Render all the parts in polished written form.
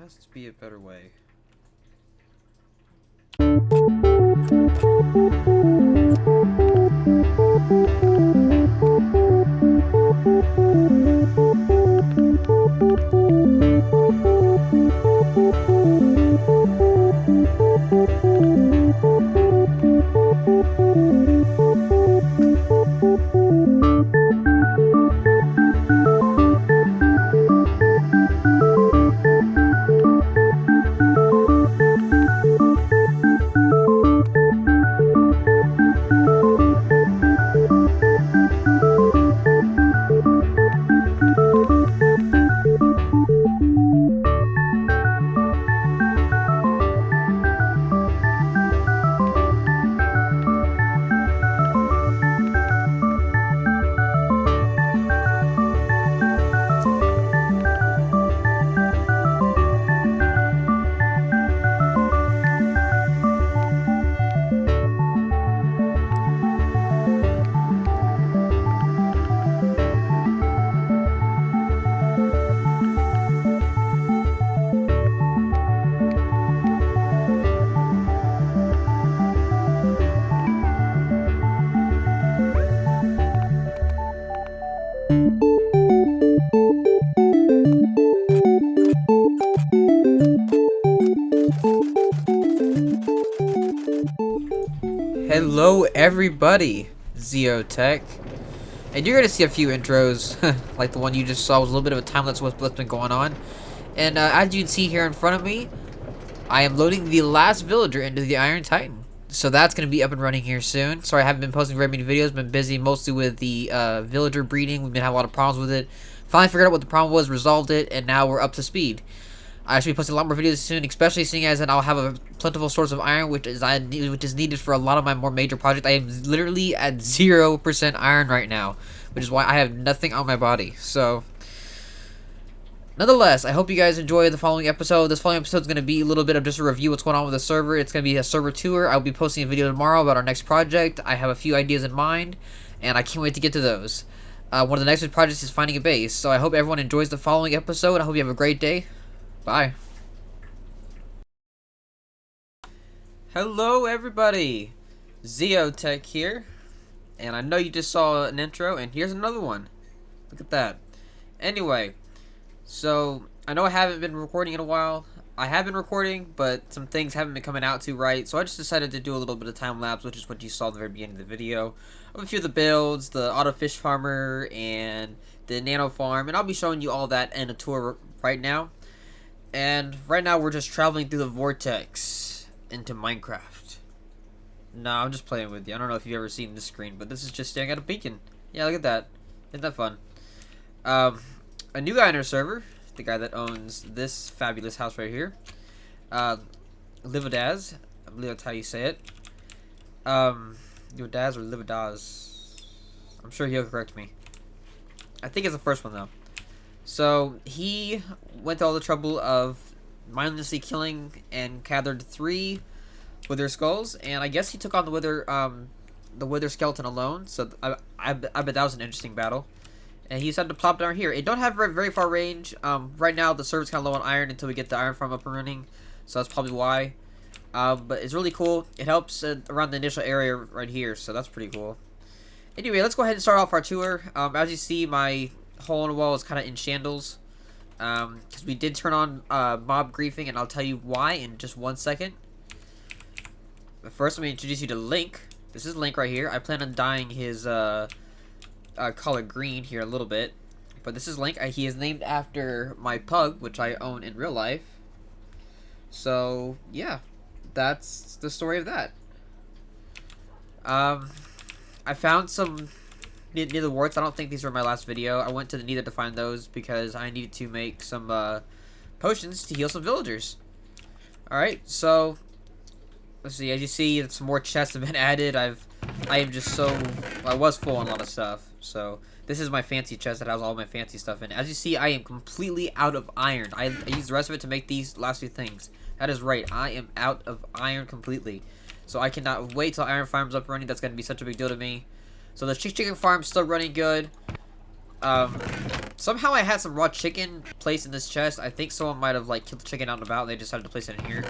must be a better way. Hello everybody, Zeotech, and you're gonna see a few intros, like the one you just saw was a little bit of a time lapse with what's been going on. And as you can see here in front of me, I am loading the last villager into the Iron Titan. So that's gonna be up and running here soon. Sorry I haven't been posting very many videos, been busy mostly with the villager breeding. We've been having a lot of problems with it. Finally figured out what the problem was, resolved it, and now we're up to speed. I should be posting a lot more videos soon, especially seeing as that I'll have a plentiful source of iron, which is needed for a lot of my more major projects. I am literally at 0% iron right now, which is why I have nothing on my body. So, nonetheless, I hope you guys enjoy the following episode. This following episode is going to be a little bit of just a review of what's going on with the server. It's going to be a server tour. I'll be posting a video tomorrow about our next project. I have a few ideas in mind, and I can't wait to get to those. One of the next projects is finding a base, so I hope everyone enjoys the following episode. I hope you have a great day. Bye. Hello everybody, Zeotech here, and I know you just saw an intro, and here's another one. Look at that. Anyway, so I know I haven't been recording in a while. I have been recording, but some things haven't been coming out too right, so I just decided to do a little bit of time lapse, which is what you saw at the very beginning of the video, of a few of the builds, the auto fish farmer, and the nano farm, and I'll be showing you all that in a tour right now. And right now we're just traveling through the vortex into Minecraft. No, I'm just playing with you. I don't know if you've ever seen this screen, but this is just staring at a beacon. Yeah, look at that. Isn't that fun? A new guy in our server, the guy that owns this fabulous house right here. Livodaz. I believe that's how you say it. Livodaz or Livodaz. I'm sure he'll correct me. I think it's the first one though. So he went to all the trouble of mindlessly killing and gathered 3 wither skulls, and I guess he took on the wither skeleton alone. So I bet that was an interesting battle. And he decided to plop down here. It don't have very far range. Right now the server's kind of low on iron until we get the iron farm up and running, so that's probably why. But it's really cool. It helps around the initial area right here, so that's pretty cool. Anyway, let's go ahead and start off our tour. As you see, my hole in the wall is kind of in shambles, because we did turn on mob griefing, and I'll tell you why in just 1 second. But first, let me introduce you to Link. This is Link right here. I plan on dyeing his color green here a little bit, but this is Link. He is named after my pug, which I own in real life. So yeah, that's the story of that. I found some near the warts. I don't think these were my last video. I went to the Nether to find those because I needed to make some potions to heal some villagers. Alright, so let's see. As you see, some more chests have been added. I was full on a lot of stuff. So this is my fancy chest that has all my fancy stuff in it. As you see, I am completely out of iron. I used the rest of it to make these last few things. That is right. I am out of iron completely. So I cannot wait till iron farm's up and running. That's going to be such a big deal to me. So the chicken farm's still running good. Somehow I had some raw chicken placed in this chest. I think someone might have like killed the chicken out and about and they decided to place it in here.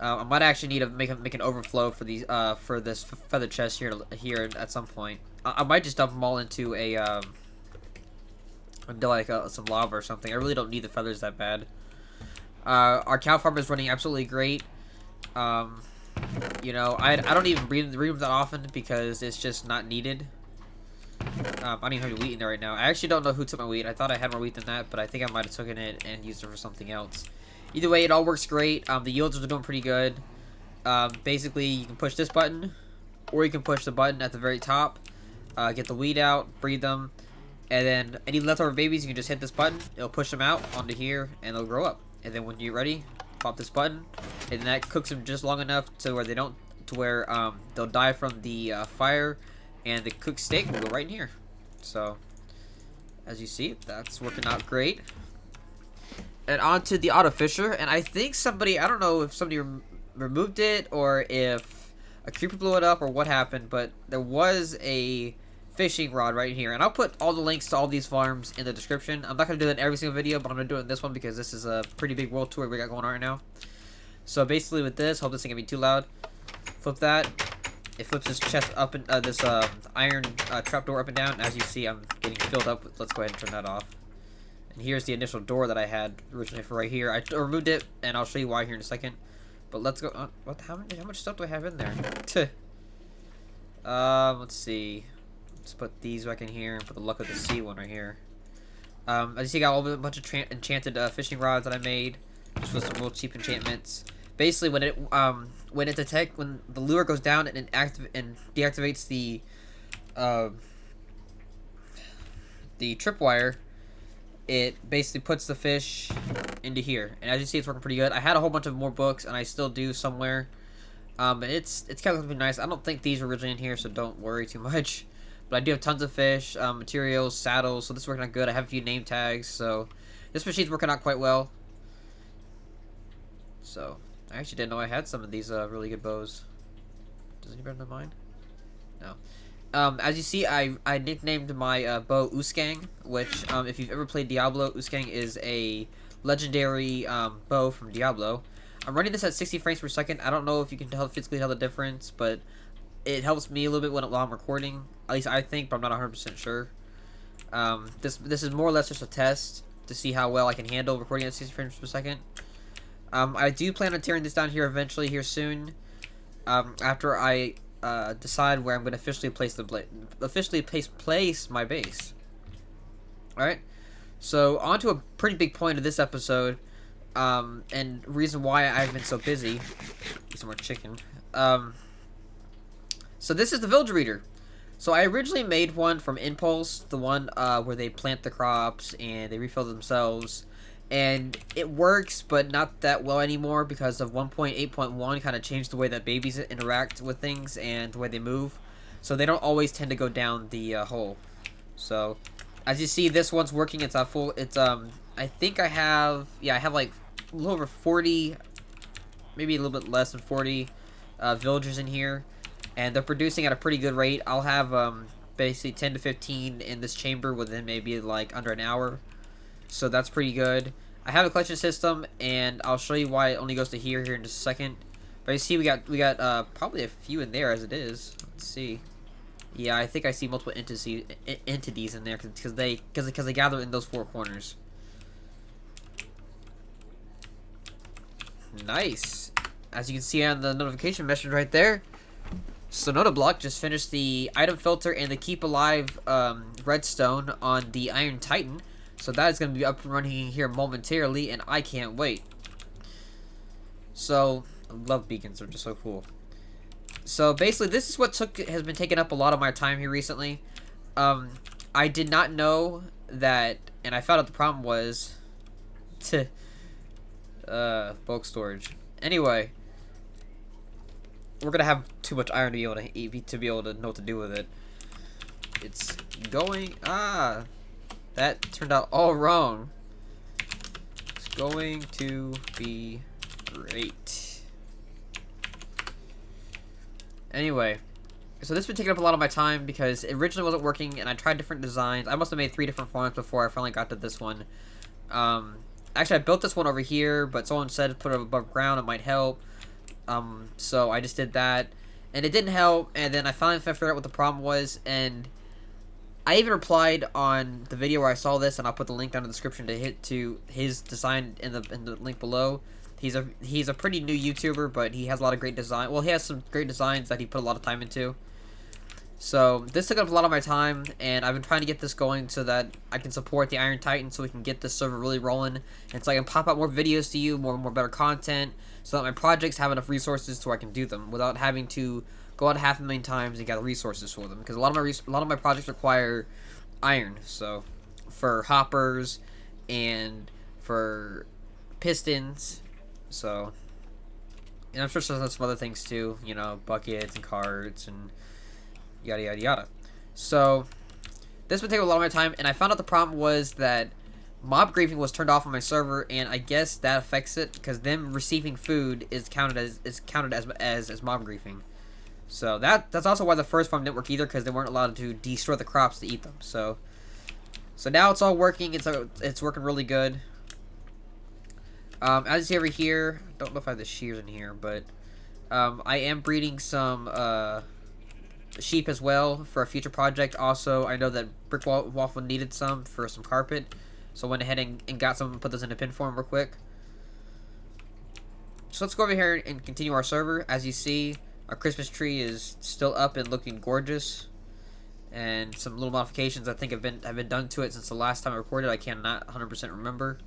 I might actually need to make an overflow for these for this feather chest here at some point. I might just dump them all into a into like some lava or something. I really don't need the feathers that bad. Our cow farm is running absolutely great. You know, I don't even read them that often because it's just not needed. I don't even have any wheat in there right now. I actually don't know who took my wheat. I thought I had more wheat than that, but I think I might have taken it and used it for something else. Either way, it all works great. The yields are doing pretty good. Basically, you can push this button, or you can push the button at the very top. Get the wheat out, breed them, and then any leftover babies, you can just hit this button. It'll push them out onto here, and they'll grow up. And then when you're ready, pop this button, and that cooks them just long enough to where they'll die from the fire, and the cooked steak will go right in here. So, as you see, that's working out great. And on to the auto fisher, and I think somebody, I don't know if somebody removed it or if a creeper blew it up or what happened, but there was a fishing rod right here, and I'll put all the links to all these farms in the description. I'm not going to do that in every single video, but I'm going to do it in this one because this is a pretty big world tour we got going on right now. So basically with this, hope this ain't going to be too loud. Flip that. It flips this chest up and this iron trapdoor up and down. As you see, I'm getting filled up. Let's go ahead and turn that off. And here's the initial door that I had originally for right here. I removed it, and I'll show you why here in a second. But let's go. How much stuff do I have in there? Let's see. Let's put these back in here and put the luck of the sea one right here. As you see, I got a bunch of enchanted fishing rods that I made, just with some real cheap enchantments. Basically, when the lure goes down and deactivates the tripwire, it basically puts the fish into here. And as you see, it's working pretty good. I had a whole bunch of more books, and I still do somewhere. But it's kind of nice. I don't think these were originally in here, so don't worry too much. But I do have tons of fish, materials, saddles, so this is working out good. I have a few name tags, so this machine's working out quite well. So, I actually didn't know I had some of these really good bows. Does anybody know mine? No. As you see, I nicknamed my bow Uskang, which, if you've ever played Diablo, Uskang is a legendary bow from Diablo. I'm running this at 60 frames per second. I don't know if you can physically tell the difference, but it helps me a little bit while I'm recording. At least I think, but I'm not 100% sure. This is more or less just a test to see how well I can handle recording at 60 frames per second. I do plan on tearing this down here eventually, here soon. After I decide where I'm going to officially place place my base. All right. So on to a pretty big point of this episode, and reason why I've been so busy. Get some more chicken. So this is the villager reader. So I originally made one from Impulse, the one where they plant the crops and they refill themselves. And it works, but not that well anymore because of 1.8.1 kind of changed the way that babies interact with things and the way they move. So they don't always tend to go down the hole. So as you see, this one's working. It's full. It's I think I have like a little over 40, maybe a little bit less than 40 villagers in here, and they're producing at a pretty good rate. I'll have basically 10 to 15 in this chamber within maybe like under an hour. So that's pretty good. I have a collection system, and I'll show you why it only goes to here in just a second. But you see, we got probably a few in there as it is. Let's see. Yeah, I think I see multiple entities in there because they gather in those four corners. Nice. As you can see on the notification message right there, Sonoda Block just finished the item filter and the keep alive redstone on the Iron Titan. So that is going to be up and running here momentarily, and I can't wait. So, I love beacons, they're just so cool. So basically, this is what has been taking up a lot of my time here recently. I did not know that, and I found out the problem was bulk storage. Anyway, we're gonna have too much iron to be able to know what to do with it. It's going that turned out all wrong. It's going to be great. Anyway, So this has been taking up a lot of my time because it originally wasn't working, and I tried different designs. I must have made 3 different farms before I finally got to this one. Actually, I built this one over here, but someone said put it above ground, it might help. So I just did that, and it didn't help, and then I finally figured out what the problem was, and I even replied on the video where I saw this, and I'll put the link down in the description to his design in the link below. He's a pretty new YouTuber, but he has a lot of great design. Well, he has some great designs that he put a lot of time into. So this took up a lot of my time, and I've been trying to get this going so that I can support the Iron Titan, so we can get this server really rolling, and so I can pop out more videos to you, more better content, so that my projects have enough resources so I can do them without having to go out 500,000 times and gather resources for them. Because a lot of my projects require iron, so for hoppers and for pistons, so, and I'm sure there's some other things too, you know, buckets and carts and yada yada yada. So this would take a lot of my time, and I found out the problem was that mob griefing was turned off on my server, and I guess that affects it because them receiving food is counted as mob griefing. So that's also why the first farm didn't work either, because they weren't allowed to destroy the crops to eat them. So now it's all working. It's working really good. As you see over here, I don't know if I have the shears in here, but I am breeding some sheep as well for a future project. Also, I know that Brick Waffle needed some for some carpet, so I went ahead and got some and put those in a pin form real quick. So let's go over here and continue our server. As you see, our Christmas tree is still up and looking gorgeous, and some little modifications I think have been done to it since the last time I recorded. I cannot 100% remember.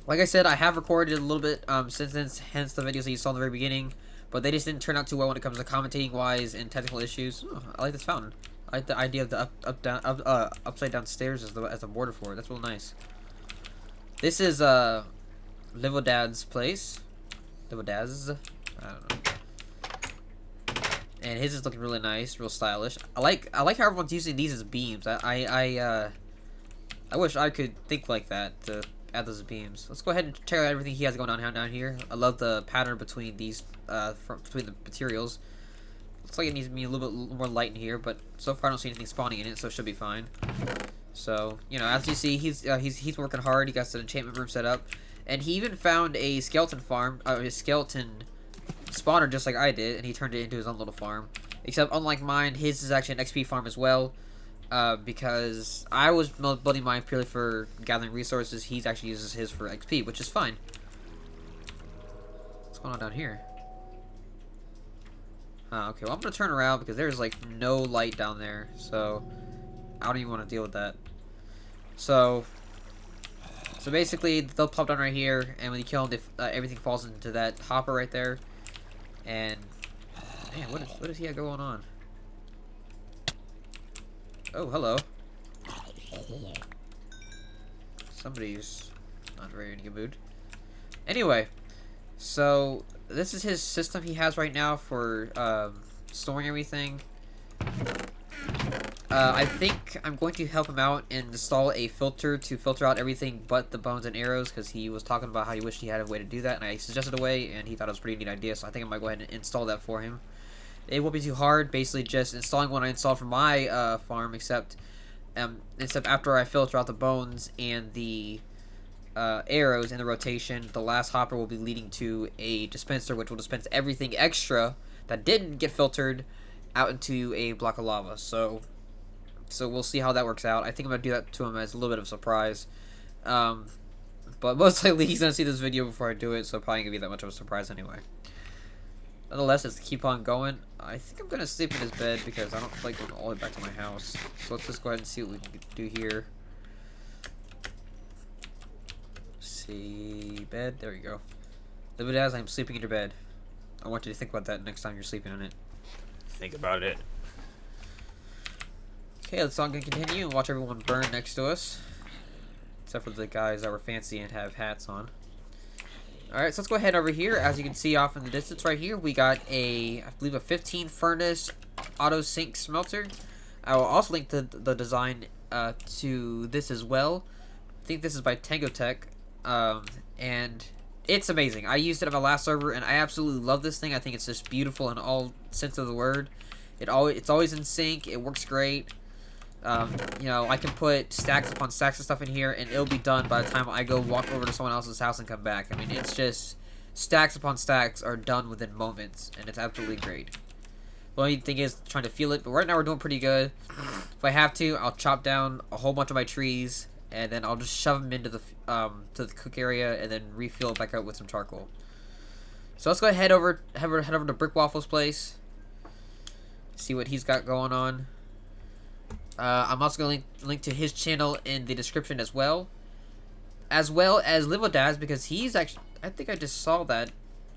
Like I said, I have recorded a little bit since then, hence the videos that you saw in the very beginning, but they just didn't turn out too well when it comes to commentating wise and technical issues. Oh, I like this fountain. I like the idea of the upside down stairs as the border for it. That's real nice. This is Livodaz's place. Livodaz. I don't know. And his is looking really nice, real stylish. I like how everyone's using these as beams. I wish I could think like that to add those beams. Let's go ahead and check out everything he has going on down here. I love the pattern between these between the materials. Looks like it needs to be a little bit more light in here, but so far I don't see anything spawning in it, so it should be fine. So, you know, as you see, he's working hard. He got an enchantment room set up, and he even found a skeleton farm, a skeleton spawner just like I did, and he turned it into his own little farm. Except, unlike mine, his is actually an XP farm as well, because I was building mine purely for gathering resources. He actually uses his for XP, which is fine. What's going on down here? Okay, well, I'm gonna turn around because there's like no light down there, so I don't even want to deal with that. So basically, they'll pop down right here, and when you kill them, everything falls into that hopper right there. And man, what does he have going on? Oh, hello. Somebody's not very in a good mood. Anyway, so this is his system he has right now for storing everything. I think I'm going to help him out and install a filter to filter out everything but the bones and arrows, because he was talking about how he wished he had a way to do that, and I suggested a way, and he thought it was a pretty neat idea, so I think I might go ahead and install that for him. It won't be too hard, basically just installing what I installed for my farm, except after I filter out the bones and the arrows in the rotation, the last hopper will be leading to a dispenser, which will dispense everything extra that didn't get filtered out into a block of lava. So we'll see how that works out. I think I'm gonna do that to him as a little bit of a surprise, but most likely he's gonna see this video before I do it, so probably gonna be that much of a surprise anyway. Nonetheless, let's keep on going. I think I'm gonna sleep in his bed because I don't feel like going all the way back to my house. So let's just go ahead and see what we can do here. See, bed. There we go. Livodaz, I'm sleeping in your bed. I want you to think about that next time you're sleeping on it. Think about it. Okay, let's all continue and watch everyone burn next to us. Except for the guys that were fancy and have hats on. Alright, so let's go ahead over here. As you can see off in the distance right here, we got I believe a 15 furnace auto sink smelter. I will also link the design to this as well. I think this is by Tango Tech. And It's amazing. I used it on my last server, and I absolutely love this thing. I think it's just beautiful in all sense of the word. It's always in sync. It works great. You know, I can put stacks upon stacks of stuff in here, and it'll be done by the time I go walk over to someone else's house and come back. I mean, it's just stacks upon stacks are done within moments, and it's absolutely great. The only thing is trying to feel it, but right now we're doing pretty good. If I have to, I'll chop down a whole bunch of my trees, and then I'll just shove them into the to the cook area, and then refill it back up with some charcoal. So let's go head over to Brick Waffle's place. See what he's got going on. I'm also going to link to his channel in the description as well as Livodaz, because he's actually, I think I just saw that.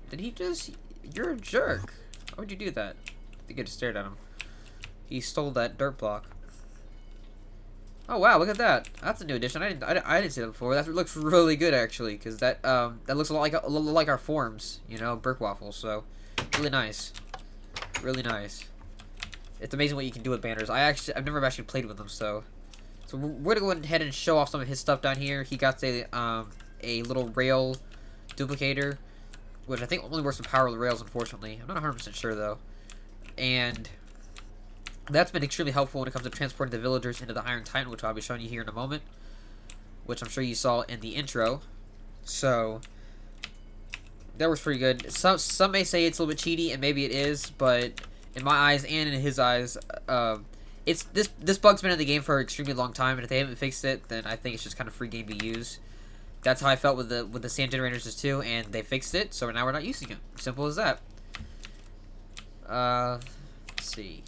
Did he just? You're a jerk. Why would you do that? I think I just stared at him. He stole that dirt block. Oh wow, look at that. That's a new addition. I didn't see that before. That looks really good actually, because that looks a lot like our forms, you know, brick waffles. So really nice, really nice. It's amazing what you can do with banners. I've never actually played with them, so we're gonna go ahead and show off some of his stuff down here. He got a little rail duplicator, which I think only works with power rails. Unfortunately, I'm not 100% sure though, and that's been extremely helpful when it comes to transporting the villagers into the Iron Titan, which I'll be showing you here in a moment, which I'm sure you saw in the intro. So that works pretty good. Some may say it's a little bit cheaty, and maybe it is, but in my eyes and in his eyes, it's this bug's been in the game for an extremely long time, and if they haven't fixed it, then I think it's just kind of free game to use. That's how I felt with the sand generators too, and they fixed it, so now we're not using it. Simple as that. Let's see.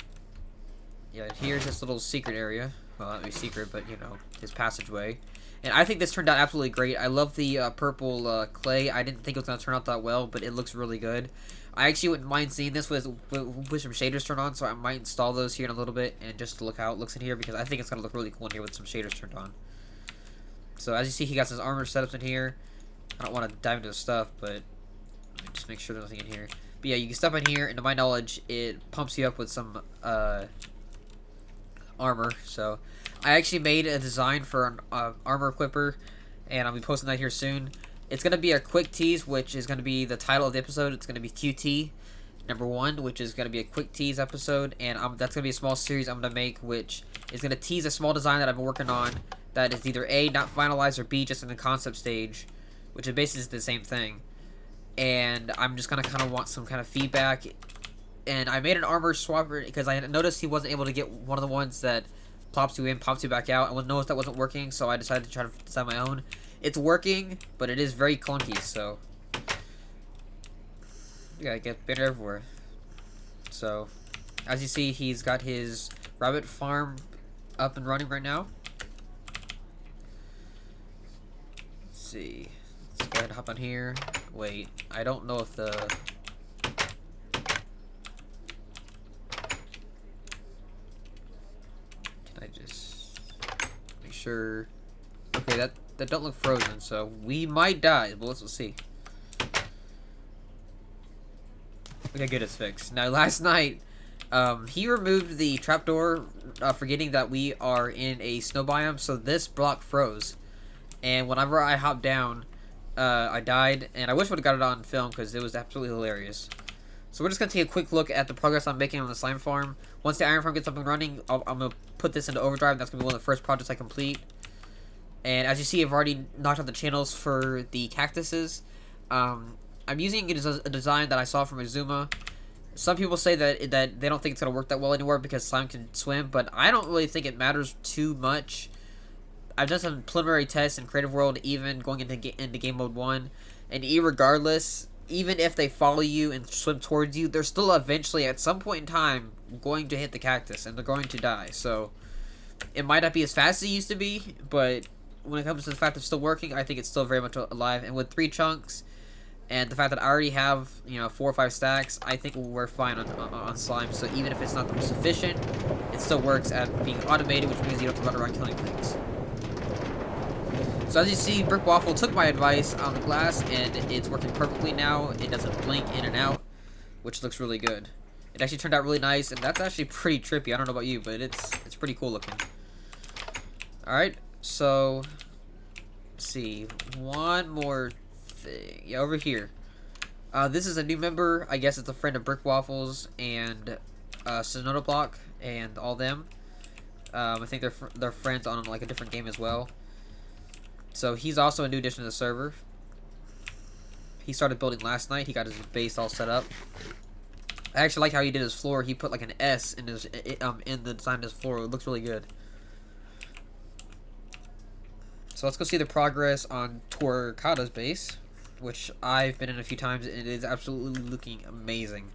Yeah, here's this little secret area. Well, not really secret, but you know, his passageway. And I think this turned out absolutely great. I love the purple clay. I didn't think it was going to turn out that well, but it looks really good. I actually wouldn't mind seeing this with some shaders turned on, so I might install those here in a little bit and just look how it looks in here, because I think it's going to look really cool in here with some shaders turned on. So as you see, he got his armor setups in here. I don't want to dive into the stuff, but let me just make sure there's nothing in here. But yeah, you can step in here, and to my knowledge, it pumps you up with some armor. So I actually made a design for an armor equipper, and I'll be posting that here soon. It's going to be a quick tease, which is going to be the title of the episode. It's going to be QT #1, which is going to be a quick tease episode, and that's going to be a small series I'm going to make, which is going to tease a small design that I've been working on that is either A, not finalized, or B, just in the concept stage, which is basically the same thing. And I'm just going to kind of want some kind of feedback. And I made an armor swapper because I noticed he wasn't able to get one of the ones that pops you in, pops you back out. I noticed that wasn't working, so I decided to try to design my own. It's working, but it is very clunky, so you gotta get better everywhere. So, as you see, he's got his rabbit farm up and running right now. Let's see. Let's go ahead and hop on here. Wait, I don't know if the... Can I just make sure... Okay, that don't look frozen, so we might die, but let's see. Okay, good, it's fixed. Now, last night, he removed the trapdoor, forgetting that we are in a snow biome, so this block froze. And whenever I hopped down, I died, and I wish I would have got it on film, because it was absolutely hilarious. So we're just going to take a quick look at the progress I'm making on the slime farm. Once the iron farm gets up and running, I'm going to put this into overdrive, and that's going to be one of the first projects I complete. And as you see, I've already knocked out the channels for the cactuses. I'm using it as a design that I saw from Azuma. Some people say that they don't think it's going to work that well anymore because slime can swim, but I don't really think it matters too much. I've done some preliminary tests in Creative World, even going into Game Mode 1, and irregardless, even if they follow you and swim towards you, they're still eventually, at some point in time, going to hit the cactus, and they're going to die. So, it might not be as fast as it used to be, but when it comes to the fact of still working, I think it's still very much alive. And with 3 chunks, and the fact that I already have, 4 or 5 stacks, I think we're fine on slime. So even if it's not the most efficient, it still works at being automated, which means you don't have to run around killing things. So as you see, Brick Waffle took my advice on the glass, and it's working perfectly now. It doesn't blink in and out, which looks really good. It actually turned out really nice, and that's actually pretty trippy. I don't know about you, but it's pretty cool looking. Alright. So, let's see, one more thing. Yeah, over here. This is a new member. I guess it's a friend of Brick Waffles and Sonoda Block and all them. I think they're friends on like a different game as well. So he's also a new addition to the server. He started building last night. He got his base all set up. I actually like how he did his floor. He put like an S in his in the design of his floor. It looks really good. So let's go see the progress on Torquata's base, which I've been in a few times, and it is absolutely looking amazing.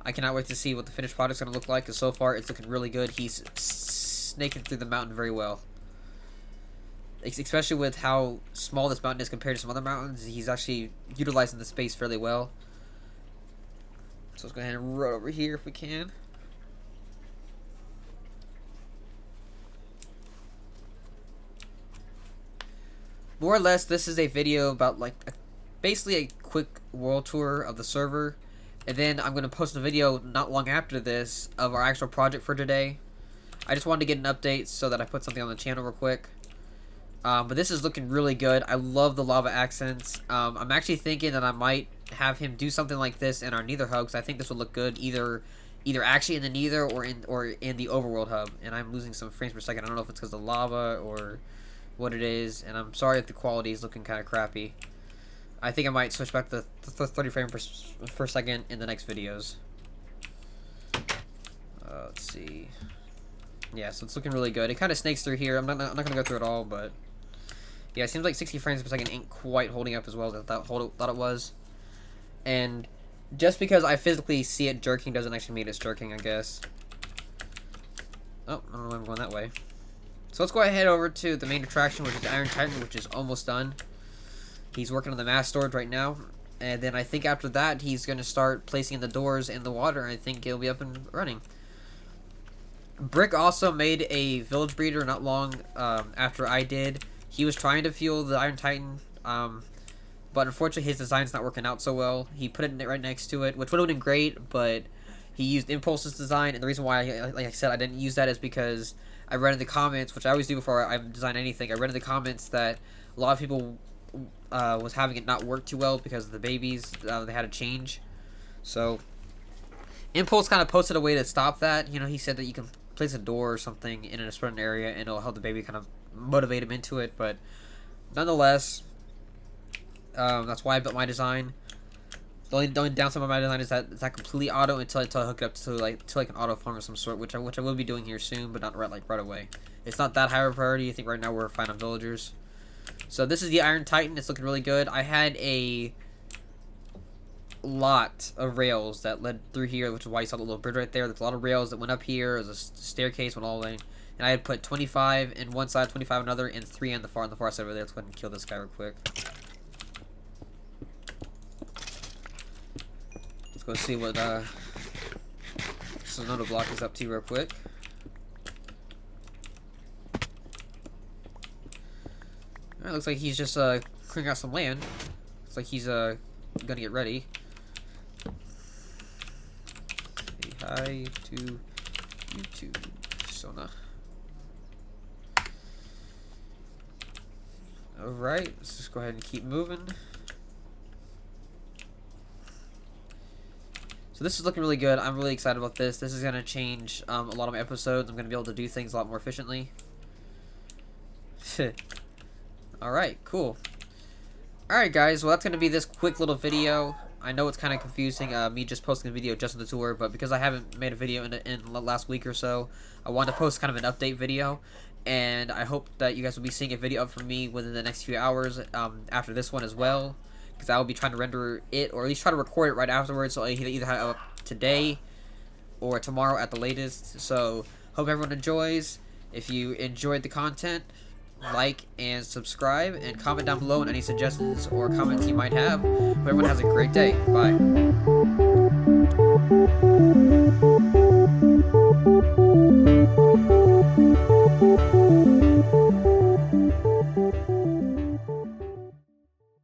I cannot wait to see what the finished product's going to look like, because so far it's looking really good. He's snaking through the mountain very well. Especially with how small this mountain is compared to some other mountains, he's actually utilizing the space fairly well. So let's go ahead and run over here if we can. More or less, this is a video about basically a quick world tour of the server, and then I'm going to post a video not long after this of our actual project for today. I just wanted to get an update so that I put something on the channel real quick. But this is looking really good. I love the lava accents. I'm actually thinking that I might have him do something like this in our Nether hub, because I think this would look good either actually in the Nether or in the overworld hub. And I'm losing some frames per second. I don't know if it's because of the lava or what it is, and I'm sorry if the quality is looking kind of crappy. I think I might switch back to 30 frames per second in the next videos. Let's see. Yeah, so it's looking really good. It kind of snakes through here. I'm not going to go through it all, but yeah, it seems like 60 frames per second ain't quite holding up as well as I thought it was. And just because I physically see it jerking doesn't actually mean it's jerking, I guess. Oh, I don't know why I'm going that way. So let's go ahead over to the main attraction, which is Iron Titan, which is almost done. He's working on the mass storage right now. And then I think after that, he's going to start placing the doors in the water. And I think he'll be up and running. Brick also made a village breeder not long after I did. He was trying to fuel the Iron Titan, but unfortunately his design's not working out so well. He put it right next to it, which would have been great, but he used Impulse's design. And the reason why, like I said, I didn't use that is because I read in the comments, which I always do before I design anything, I read in the comments that a lot of people was having it not work too well because of the babies. They had to change. So Impulse kind of posted a way to stop that. You know, he said that you can place a door or something in a certain area and it'll help the baby kind of motivate him into it. But nonetheless, that's why I built my design. The only downside of my design is that it's not completely auto until I hook it up to like an auto farm of some sort, which I will be doing here soon, but not right away. It's not that high of a priority. I think right now we're fine on villagers. So this is the Iron Titan. It's looking really good. I had a lot of rails that led through here, which is why you saw the little bridge right there. There's a lot of rails that went up here. There's a staircase went all the way, and I had put 25 in one side, 25 on another, and 3 on the far side over there. Let's go ahead and kill this guy real quick. Let's go see what Sonoda Block is up to real quick. Alright, looks like he's just clearing out some land. Looks like he's gonna get ready. Say hi to YouTube, Sona. Alright, let's just go ahead and keep moving. So this is looking really good. I'm really excited about this. This is going to change a lot of my episodes. I'm going to be able to do things a lot more efficiently. Alright, cool. Alright guys, well that's going to be this quick little video. I know it's kind of confusing, me just posting a video just on the tour, but because I haven't made a video in the last week or so, I wanted to post kind of an update video. And I hope that you guys will be seeing a video up from me within the next few hours after this one as well. Because I will be trying to render it, or at least try to record it right afterwards, so I either have it up today or tomorrow at the latest. So, hope everyone enjoys. If you enjoyed the content, like and subscribe, and comment down below on any suggestions or comments you might have. Hope everyone has a great day. Bye.